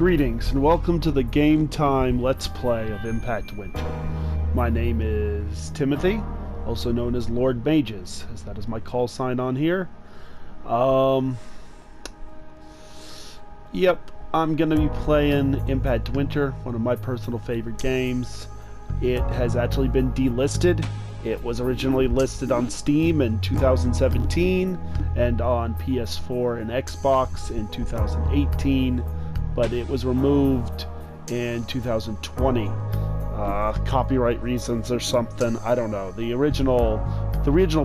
Greetings and welcome to the Game Time Let's Play of Impact Winter. My name is Timothy, also known as Lord Mages, as that is my call sign on here. Yep, I'm going to be playing Impact Winter, one of my personal favorite games. It has actually been delisted. It was originally listed on Steam in 2017 and on PS4 and Xbox in 2018. But it was removed in 2020. Copyright reasons or something, I don't know. The original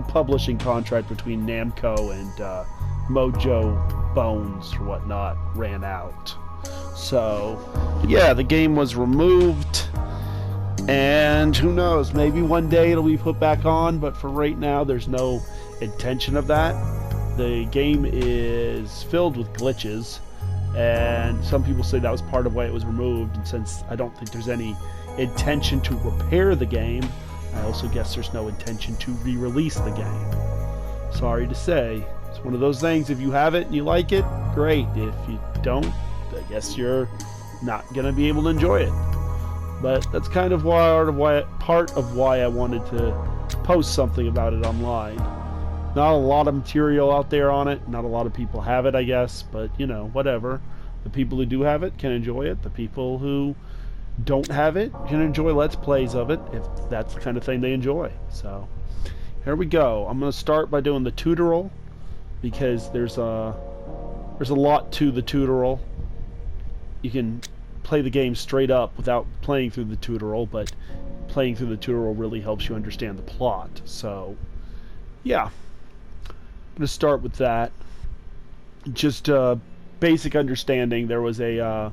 publishing contract between Namco and Mojo Bones or whatnot ran out. So, yeah, the game was removed. And who knows, maybe one day it'll be put back on, but for right now, there's no intention of that. The game is filled with glitches. And some people say that was part of why it was removed, and since I don't think there's any intention to repair the game, I also guess there's no intention to re-release the game. Sorry to say. It's one of those things, if you have it and you like it, great. If you don't, I guess you're not going to be able to enjoy it. But that's kind of part of why I wanted to post something about it online. Not a lot of material out there on it. Not a lot of people have it, I guess. But, you know, whatever. The people who do have it can enjoy it. The people who don't have it can enjoy Let's Plays of it, if that's the kind of thing they enjoy. So, here we go. I'm going to start by doing the tutorial, because there's a lot to the tutorial. You can play the game straight up without playing through the tutorial, but playing through the tutorial really helps you understand the plot. So, yeah. I'm going to start with that. Just basic understanding. There was a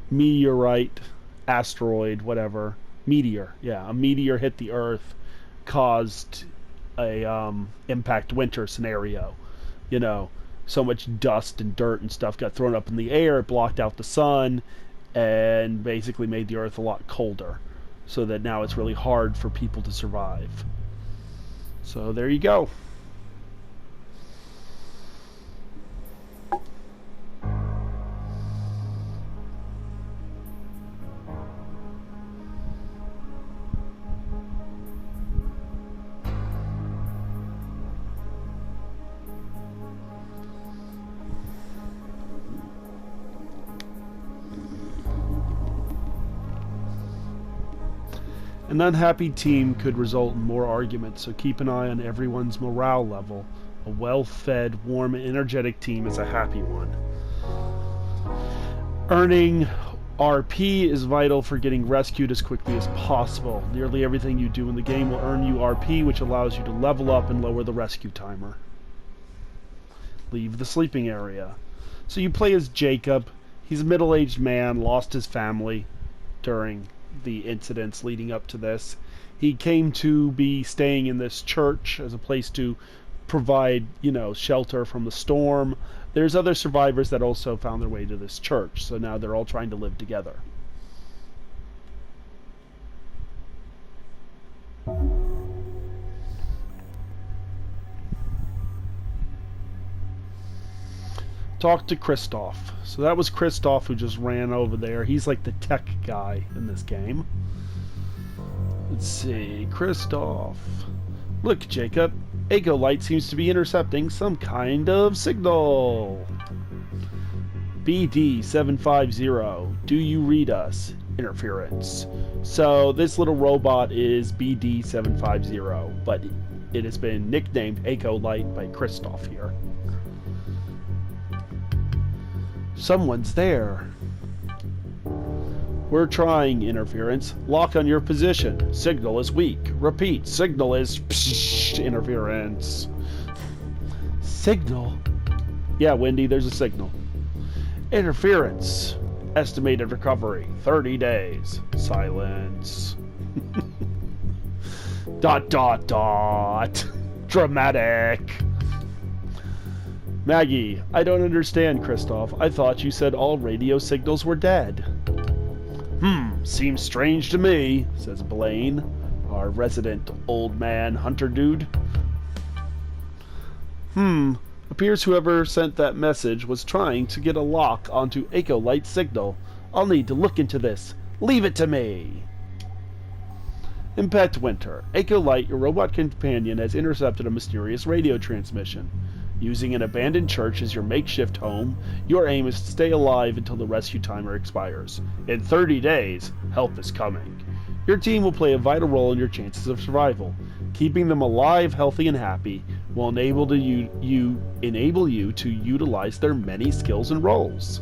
meteorite, asteroid, whatever. Meteor. Yeah, a meteor hit the Earth, caused a impact winter scenario. You know, so much dust and dirt and stuff got thrown up in the air, it blocked out the sun, and basically made the Earth a lot colder. So that now it's really hard for people to survive. So there you go. An unhappy team could result in more arguments, so keep an eye on everyone's morale level. A well-fed, warm, and energetic team is a happy one. Earning RP is vital for getting rescued as quickly as possible. Nearly everything you do in the game will earn you RP, which allows you to level up and lower the rescue timer. Leave the sleeping area. So you play as Jacob. He's a middle-aged man, lost his family during the incidents leading up to this. He came to be staying in this church as a place to provide, you know, shelter from the storm. There's other survivors that also found their way to this church, so now they're all trying to live together. Talk to Christoph. So that was Christoph who just ran over there. He's like the tech guy in this game. Let's see, Christoph. Look, Jacob. Echo Light seems to be intercepting some kind of signal. BD750. Do you read us? Interference. So this little robot is BD750, but it has been nicknamed Echo Light by Christoph here. Someone's there. We're trying, interference. Lock on your position. Signal is weak. Repeat, signal is interference. Signal? Yeah, Wendy, there's a signal. Interference. Estimated recovery, 30 days. Silence. ... Dramatic. Maggie, I don't understand, Christoph. I thought you said all radio signals were dead. Seems strange to me, says Blaine, our resident old man hunter dude. Appears whoever sent that message was trying to get a lock onto Echo Light's signal. I'll need to look into this. Leave it to me. Impact Winter. Echo Light, your robot companion, has intercepted a mysterious radio transmission. Using an abandoned church as your makeshift home, your aim is to stay alive until the rescue timer expires. In 30 days, help is coming. Your team will play a vital role in your chances of survival. Keeping them alive, healthy, and happy will enable you to utilize their many skills and roles.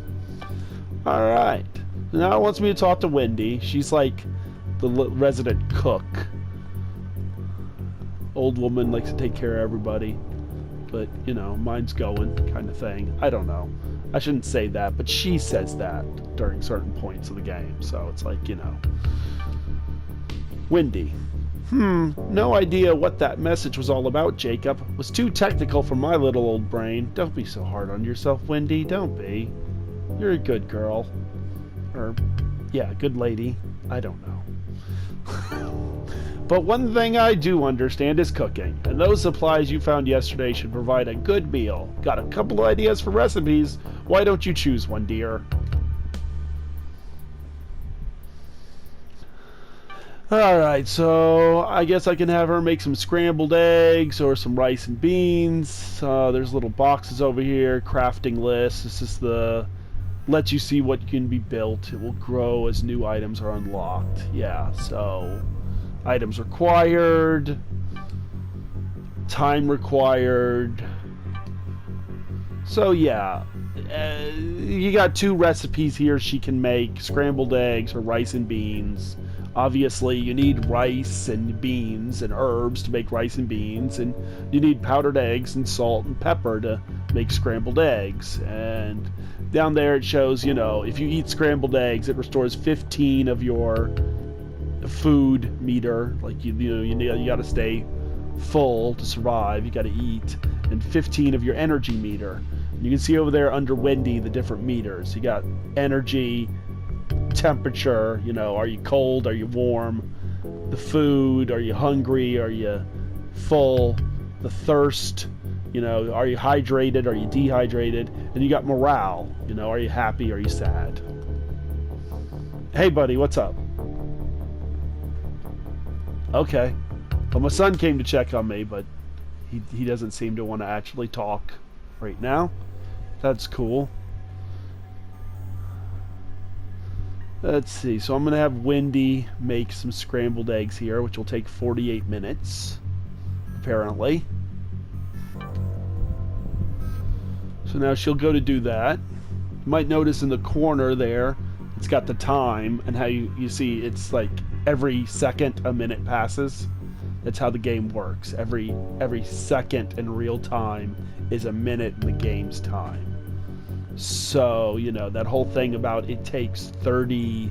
Alright. Now it wants me to talk to Wendy. She's like the resident cook. Old woman likes to take care of everybody. But, you know, mine's going kind of thing. I don't know. I shouldn't say that, but she says that during certain points of the game. So it's like, you know. Wendy. No idea what that message was all about, Jacob. Was too technical for my little old brain. Don't be so hard on yourself, Wendy. Don't be. You're a good girl. Or, yeah, good lady. I don't know. But one thing I do understand is cooking, and those supplies you found yesterday should provide a good meal. Got a couple of ideas for recipes. Why don't you choose one, dear? Alright, so I guess I can have her make some scrambled eggs or some rice and beans. There's little boxes over here, crafting list. This is the... lets you see what can be built. It will grow as new items are unlocked. Yeah, so... items required. Time required. So yeah. You got 2 recipes here she can make. Scrambled eggs or rice and beans. Obviously, you need rice and beans and herbs to make rice and beans, and you need powdered eggs and salt and pepper to make scrambled eggs. And down there it shows, you know, if you eat scrambled eggs, it restores 15 of your food meter. Like, you got to stay full to survive. You got to eat. And 15 of your energy meter. You can see over there under Wendy the different meters. You got energy, temperature, you know, are you cold, are you warm, the food, are you hungry, are you full, the thirst, you know, are you hydrated, are you dehydrated, and you got morale, you know, are you happy, are you sad? Hey buddy, what's up? Okay. Well, my son came to check on me, but he doesn't seem to want to actually talk right now. That's cool. Let's see, so I'm going to have Wendy make some scrambled eggs here, which will take 48 minutes, apparently. So now she'll go to do that. You might notice in the corner there, it's got the time, and how you see it's like every second a minute passes. That's how the game works. Every second in real time is a minute in the game's time. So, you know, that whole thing about it takes 30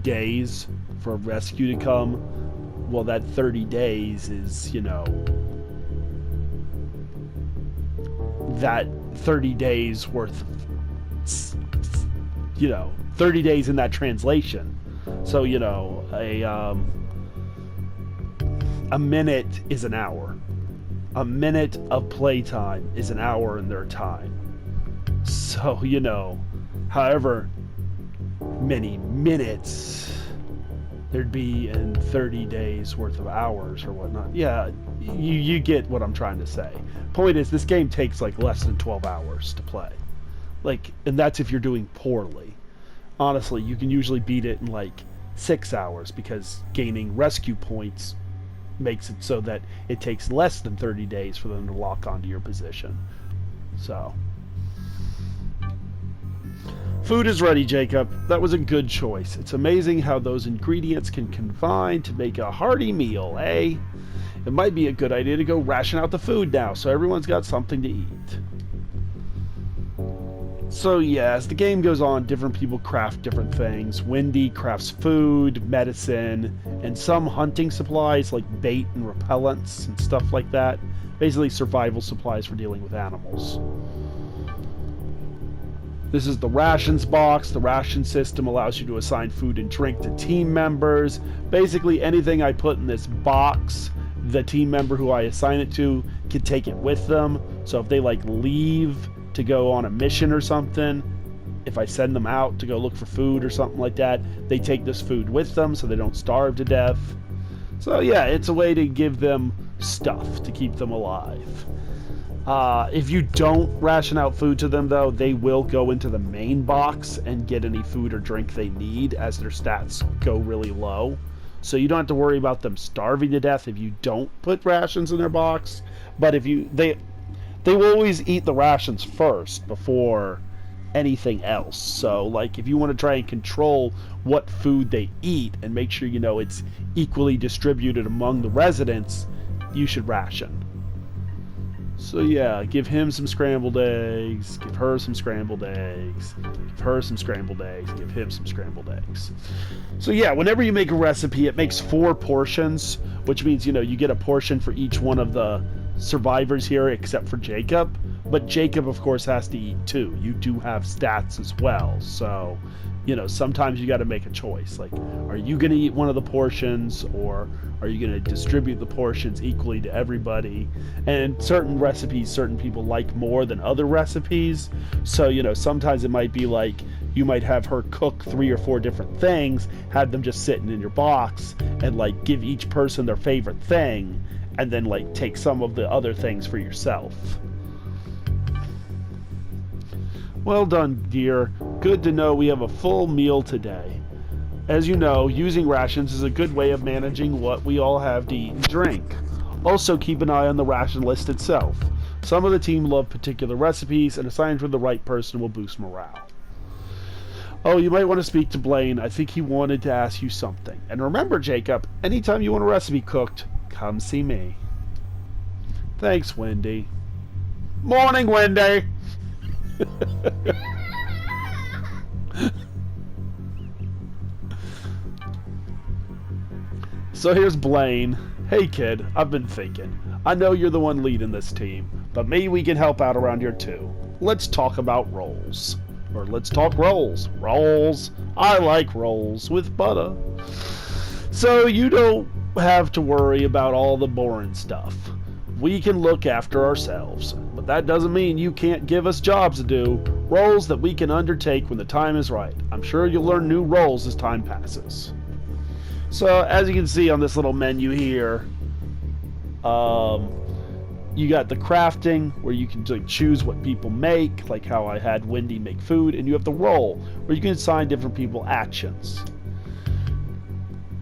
days for a rescue to come. Well, that 30 days is, you know, that 30 days worth, you know, 30 days in that translation. So, you know, a minute is an hour. A minute of playtime is an hour in their time. So, you know, however many minutes there'd be in 30 days worth of hours or whatnot. Yeah, you get what I'm trying to say. Point is, this game takes like less than 12 hours to play. Like, and that's if you're doing poorly. Honestly, you can usually beat it in like 6 hours because gaining rescue points makes it so that it takes less than 30 days for them to lock onto your position. So, food is ready, Jacob. That was a good choice. It's amazing how those ingredients can combine to make a hearty meal, eh? It might be a good idea to go ration out the food now so everyone's got something to eat. So yeah, as the game goes on, different people craft different things. Wendy crafts food, medicine, and some hunting supplies like bait and repellents and stuff like that. Basically survival supplies for dealing with animals. This is the rations box. The ration system allows you to assign food and drink to team members. Basically anything I put in this box, the team member who I assign it to can take it with them. So if they like leave to go on a mission or something, if I send them out to go look for food or something like that, they take this food with them so they don't starve to death. So yeah, it's a way to give them stuff to keep them alive. If you don't ration out food to them, though, they will go into the main box and get any food or drink they need as their stats go really low. So you don't have to worry about them starving to death if you don't put rations in their box. But if they will always eat the rations first before anything else. So like if you want to try and control what food they eat and make sure it's equally distributed among the residents, you should ration. So yeah, give him some scrambled eggs, give her some scrambled eggs, give her some scrambled eggs, and give him some scrambled eggs. So yeah, whenever you make a recipe, it makes 4 portions, which means, you get a portion for each one of the survivors here except for Jacob. But Jacob, of course, has to eat too. You do have stats as well. So, sometimes you got to make a choice. Like, are you going to eat one of the portions, or are you going to distribute the portions equally to everybody? And certain recipes, certain people like more than other recipes. So, sometimes it might be like you might have her cook 3 or 4 different things, have them just sitting in your box, and like give each person their favorite thing, and then like take some of the other things for yourself. Well done, dear. Good to know we have a full meal today. As you know, using rations is a good way of managing what we all have to eat and drink. Also, keep an eye on the ration list itself. Some of the team love particular recipes, and assigning for the right person will boost morale. Oh, you might want to speak to Blaine. I think he wanted to ask you something. And remember, Jacob, anytime you want a recipe cooked, come see me. Thanks, Wendy. Morning, Wendy! So here's Blaine. Hey kid, I've been thinking. I know you're the one leading this team, but maybe we can help out around here too. Let's talk about rolls. Or let's talk rolls. Rolls. I like rolls with butter. So you don't have to worry about all the boring stuff. We can look after ourselves, but that doesn't mean you can't give us jobs to do, roles that we can undertake when the time is right. I'm sure you'll learn new roles as time passes. So, as you can see on this little menu here, you got the crafting, where you can choose what people make, like how I had Wendy make food, and you have the role, where you can assign different people actions.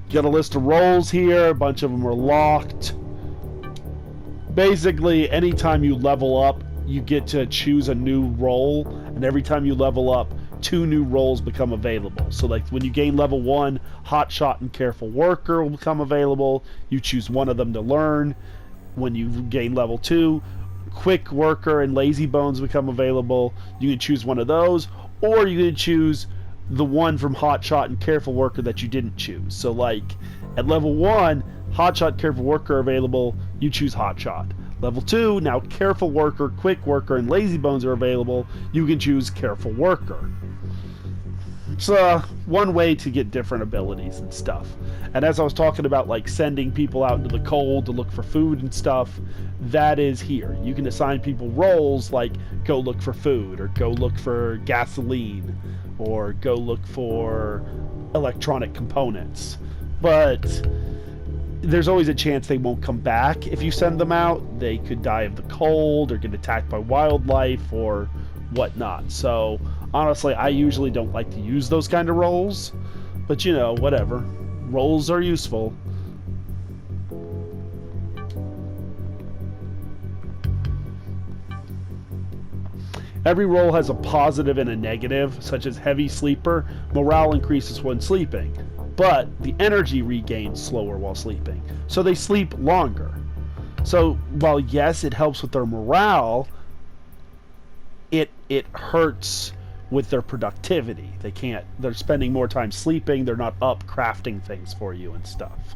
You got a list of roles here, a bunch of them are locked. Basically, anytime you level up, you get to choose a new role, and every time you level up, 2 new roles become available. So like when you gain level 1, Hotshot and Careful Worker will become available. You choose one of them to learn. When you gain level 2, Quick Worker and Lazy Bones become available. You can choose one of those, or you can choose the one from Hotshot and Careful Worker that you didn't choose. So like at level 1, Hotshot, Careful Worker available, you choose Hotshot. Level 2, now Careful Worker, Quick Worker, and Lazy Bones are available, you can choose Careful Worker. It's one way to get different abilities and stuff. And as I was talking about like sending people out into the cold to look for food and stuff, that is here. You can assign people roles like go look for food, or go look for gasoline, or go look for electronic components. But there's always a chance they won't come back if you send them out. They could die of the cold, or get attacked by wildlife, or whatnot. So honestly, I usually don't like to use those kind of roles, but whatever. Roles are useful. Every role has a positive and a negative, such as heavy sleeper. Morale increases when sleeping, but the energy regains slower while sleeping, so they sleep longer. So while yes, it helps with their morale, it hurts with their productivity. They're spending more time sleeping, they're not up crafting things for you and stuff.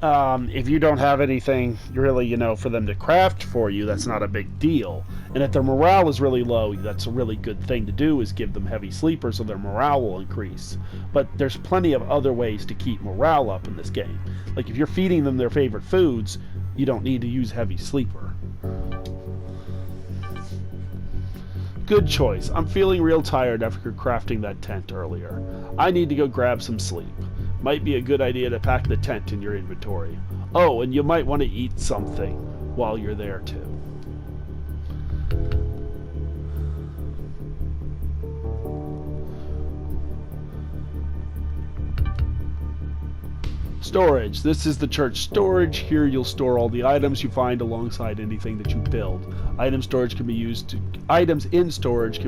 If you don't have anything really, for them to craft for you, that's not a big deal. And if their morale is really low, that's a really good thing to do, is give them heavy sleepers so their morale will increase. But there's plenty of other ways to keep morale up in this game. Like if you're feeding them their favorite foods, you don't need to use heavy sleeper. Good choice. I'm feeling real tired after crafting that tent earlier. I need to go grab some sleep. Might be a good idea to pack the tent in your inventory. Oh, and you might want to eat something while you're there too. Storage. This is the church storage. Here you'll store all the items you find alongside anything that you build. Items in storage can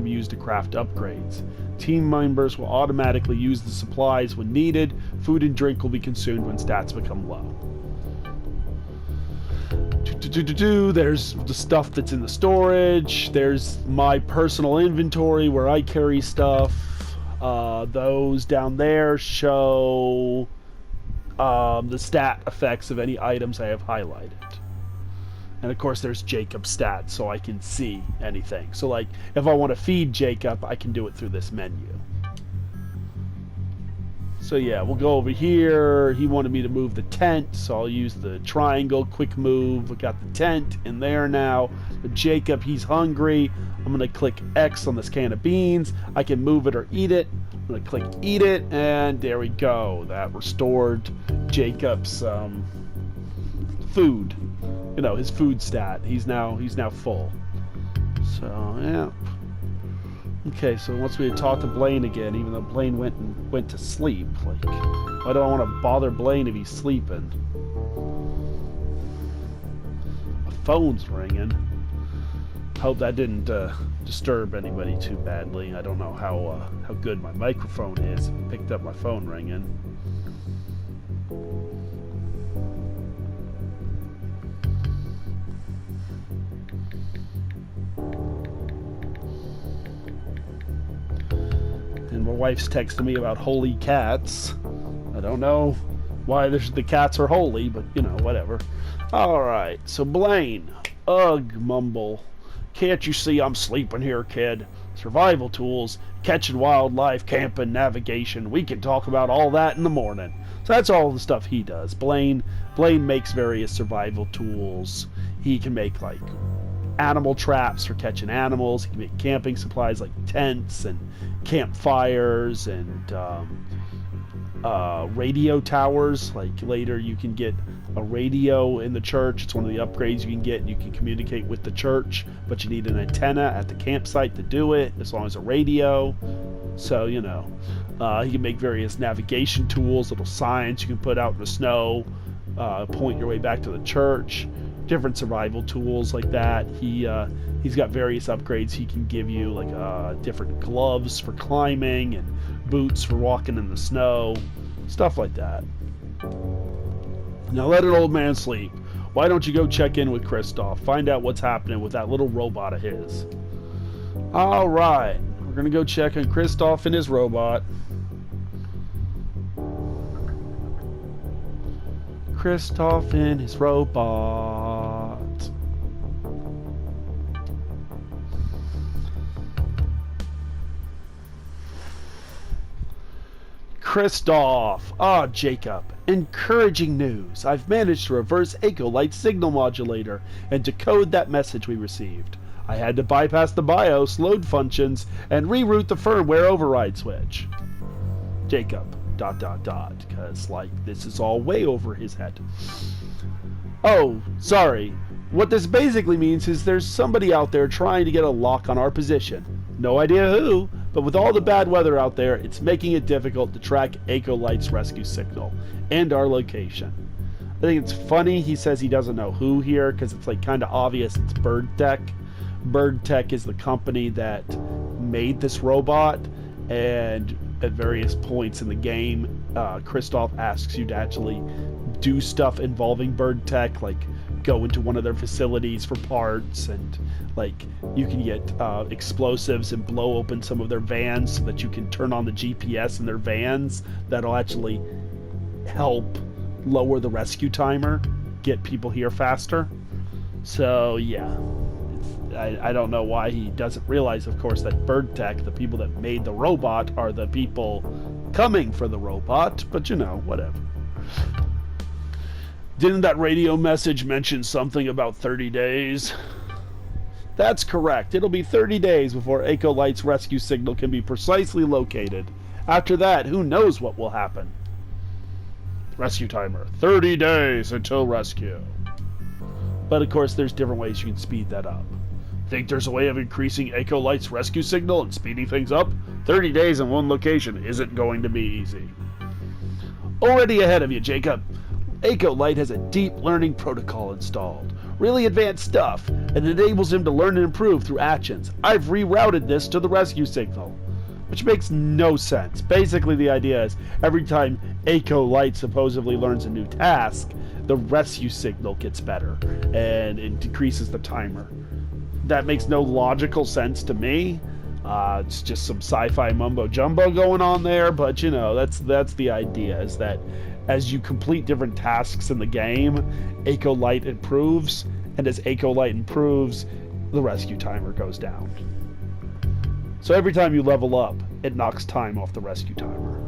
be used to craft upgrades. Team members will automatically use the supplies when needed. Food and drink will be consumed when stats become low. There's the stuff that's in the storage. There's my personal inventory where I carry stuff. Those down there show the stat effects of any items I have highlighted. And of course there's Jacob's stats, so I can see anything. So like, if I want to feed Jacob, I can do it through this menu. So yeah, we'll go over here. He wanted me to move the tent, so I'll use the triangle, quick move. We got the tent in there now. Jacob, he's hungry. I'm going to click X on this can of beans. I can move it or eat it. I'm going to click eat it, and there we go. That restored Jacob's food. You know, his food stat. He's now full. So, yeah. Okay, so once we had talked to Blaine again, even though Blaine went to sleep, like, why do I want to bother Blaine if he's sleeping? My phone's ringing. Hope that didn't disturb anybody too badly. I don't know how good my microphone is. It picked up my phone ringing. And my wife's texting me about holy cats. I don't know why the cats are holy, but you know, whatever. Alright, so Blaine. Ugh, mumble. Can't you see I'm sleeping here, kid? Survival tools, catching wildlife, camping, navigation. We can talk about all that in the morning. So that's all the stuff he does. Blaine makes various survival tools. He can make like animal traps for catching animals. He can make camping supplies like tents and campfires and radio towers. Like later you can get a radio in the church. It's one of the upgrades you can get. You can communicate with the church, but you need an antenna at the campsite to do it, as long as a radio. So, you know, he can make various navigation tools, little signs you can put out in the snow, point your way back to the church, different survival tools like that. He's got various upgrades he can give you, like different gloves for climbing and boots for walking in the snow, stuff like that. Now let an old man sleep. Why don't you go check in with Kristoff? Find out what's happening with that little robot of his. Alright, we're gonna go check on Kristoff and his robot. Kristoff and his robot. Kristoff! Ah, Jacob. Encouraging news. I've managed to reverse Ecolite's signal modulator and decode that message we received. I had to bypass the BIOS load functions and reroute the firmware override switch. Jacob. ... Because, like, this is all way over his head. Oh, sorry. What this basically means is there's somebody out there trying to get a lock on our position. No idea who, but with all the bad weather out there, it's making it difficult to track Ecolite's rescue signal and our location. I think it's funny he says he doesn't know who here, because it's like kind of obvious it's Bird Tech. Bird Tech is the company that made this robot, and at various points in the game, Kristoff asks you to actually do stuff involving Bird Tech, like go into one of their facilities for parts, and like you can get explosives and blow open some of their vans so that you can turn on the GPS in their vans. That'll actually help lower the rescue timer, get people here faster. So yeah, I don't know why he doesn't realize, of course, that Bird Tech, the people that made the robot, are the people coming for the robot, but you know, whatever. Didn't that radio message mention something about 30 days? That's correct. It'll be 30 days before Echo Light's rescue signal can be precisely located. After that, who knows what will happen. Rescue timer. 30 days until rescue. But of course, there's different ways you can speed that up. Think there's a way of increasing Echo Light's rescue signal and speeding things up? 30 days in one location isn't going to be easy. Already ahead of you, Jacob. Echo Light has a deep learning protocol installed. Really advanced stuff, and it enables him to learn and improve through actions. I've rerouted this to the rescue signal, which makes no sense. Basically, the idea is every time Echo Light supposedly learns a new task, the rescue signal gets better, and it decreases the timer. That makes no logical sense to me. It's just some sci-fi mumbo-jumbo going on there, but you know, that's the idea, is that as you complete different tasks in the game, Echo Light improves, and as Echo Light improves, the rescue timer goes down. So every time you level up, it knocks time off the rescue timer.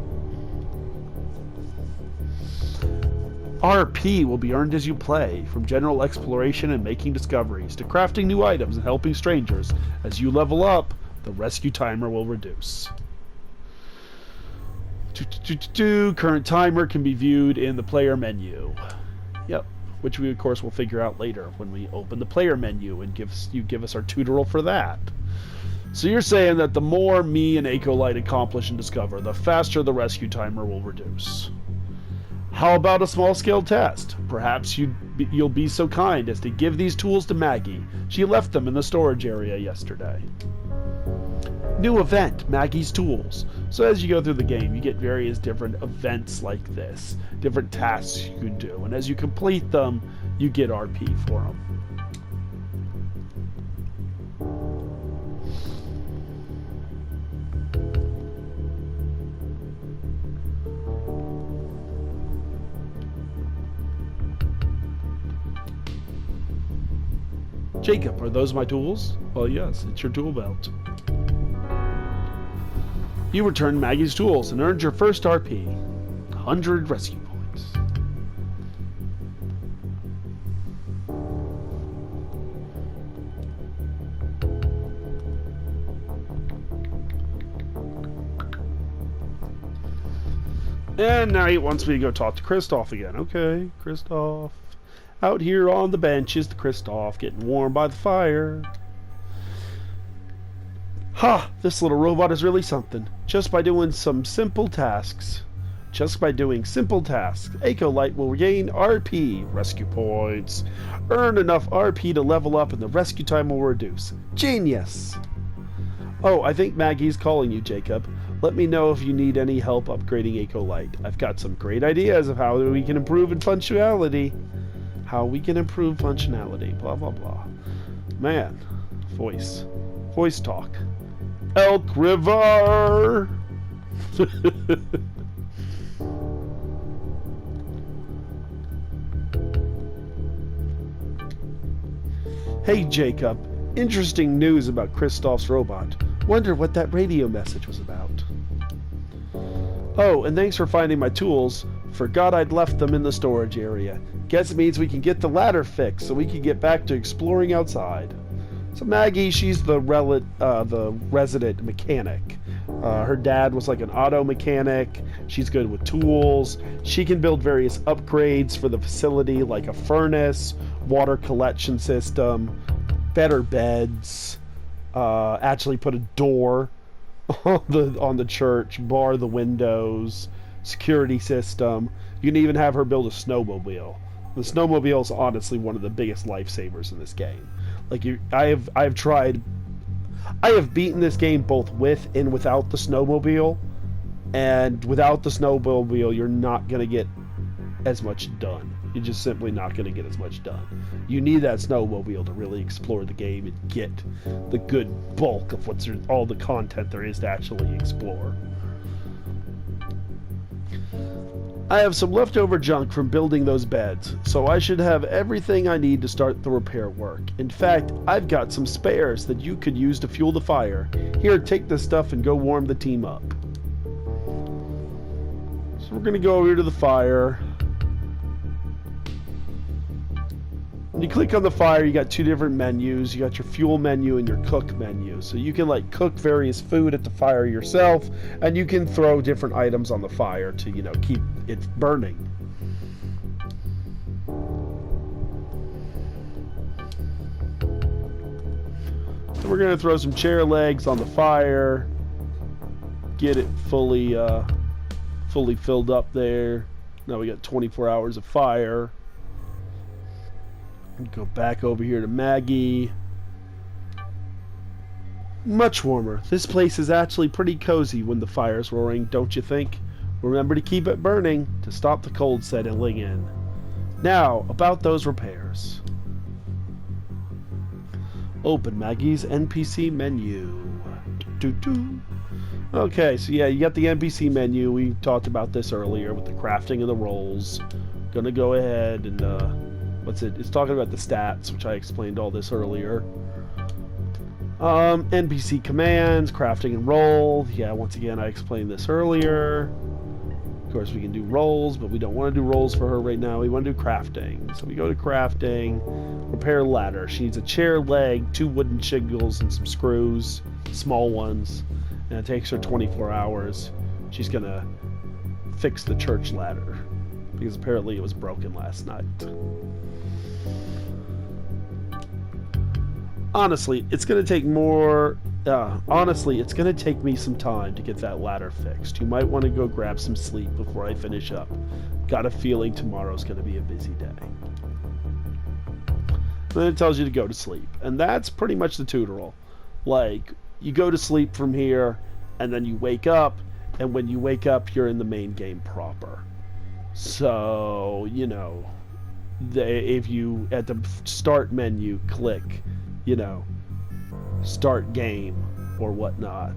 RP will be earned as you play, from general exploration and making discoveries, to crafting new items and helping strangers. As you level up, the rescue timer will reduce. Current timer can be viewed in the player menu. Yep, which we of course will figure out later when we open the player menu and give us our tutorial for that. So you're saying that the more me and Echo Light accomplish and discover, the faster the rescue timer will reduce. How about a small-scale test? Perhaps you'll be so kind as to give these tools to Maggie. She left them in the storage area yesterday. New event, Maggie's Tools. So as you go through the game, you get various different events like this, different tasks you can do, and as you complete them, you get RP for them. Jacob, are those my tools? Well, yes, it's your tool belt. You returned Maggie's tools and earned your first RP, 100 rescue points. And now he wants me to go talk to Kristoff again. Okay, Kristoff. Out here on the bench is the Kristoff, getting warm by the fire. Ha! This little robot is really something. Just by doing simple tasks, Echo Light will gain RP, rescue points. Earn enough RP to level up and the rescue time will reduce. Genius! Oh, I think Maggie's calling you, Jacob. Let me know if you need any help upgrading Echo Light. I've got some great ideas of how we can improve in functionality. Blah, blah, blah. Man, voice talk. Elk River! Hey, Jacob. Interesting news about Kristoff's robot. Wonder what that radio message was about. Oh, and thanks for finding my tools. Forgot I'd left them in the storage area. Guess it means we can get the ladder fixed so we can get back to exploring outside. So Maggie, she's the resident mechanic. Her dad was like an auto mechanic. She's good with tools. She can build various upgrades for the facility, like a furnace, water collection system, better beds, actually put a door on the church, bar the windows, security system. You can even have her build a snowmobile. The snowmobile is honestly one of the biggest lifesavers in this game. Like I have beaten this game both with and without the snowmobile, and without the snowmobile, you're not gonna get as much done. You're just simply not gonna get as much done. You need that snowmobile to really explore the game and get the good bulk of all the content there is to actually explore. I have some leftover junk from building those beds, so I should have everything I need to start the repair work. In fact, I've got some spares that you could use to fuel the fire. Here, take this stuff and go warm the team up. So we're gonna go over to the fire. When you click on the fire, you got two different menus. You got your fuel menu and your cook menu. So you can like cook various food at the fire yourself, and you can throw different items on the fire to, you know, keep it burning. So we're gonna throw some chair legs on the fire, get it fully filled up there. Now we got 24 hours of fire. Go back over here to Maggie. Much warmer. This place is actually pretty cozy when the fire's roaring, don't you think? Remember to keep it burning to stop the cold settling in. Now, about those repairs. Open Maggie's NPC menu. Okay, so yeah, you got the NPC menu. We talked about this earlier with the crafting of the rolls. Gonna go ahead and it's talking about the stats, which I explained all this earlier. NPC commands, crafting and roll. Yeah, once again, I explained this earlier. Of course, we can do rolls, but we don't want to do rolls for her right now. We want to do crafting. So we go to crafting, repair ladder. She needs a chair leg, 2 wooden shingles, and some screws, small ones. And it takes her 24 hours. She's going to fix the church ladder, because apparently it was broken last night. Honestly, it's going to take me some time to get that ladder fixed. You might want to go grab some sleep before I finish up. Got a feeling tomorrow's going to be a busy day. Then it tells you to go to sleep. And that's pretty much the tutorial. Like, you go to sleep from here, and then you wake up, and when you wake up, you're in the main game proper. So, you know, if you, at the start menu, click, you know, start game or whatnot,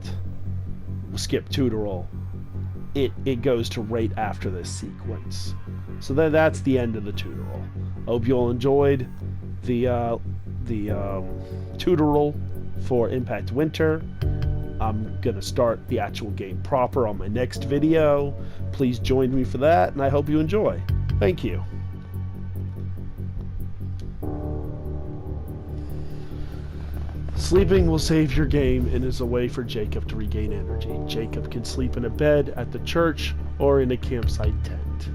skip tutorial, it goes to right after this sequence. So that's the end of the tutorial. Hope you all enjoyed the tutorial for Impact Winter. I'm gonna start the actual game proper on my next video. Please join me for that, and I hope you enjoy. Thank you. Sleeping will save your game and is a way for Jacob to regain energy. Jacob can sleep in a bed at the church or in a campsite tent.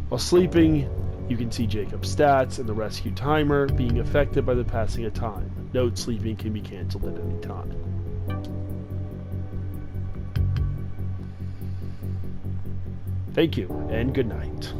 While sleeping, you can see Jacob's stats and the rescue timer being affected by the passing of time. Note: sleeping can be canceled at any time. Thank you, and good night.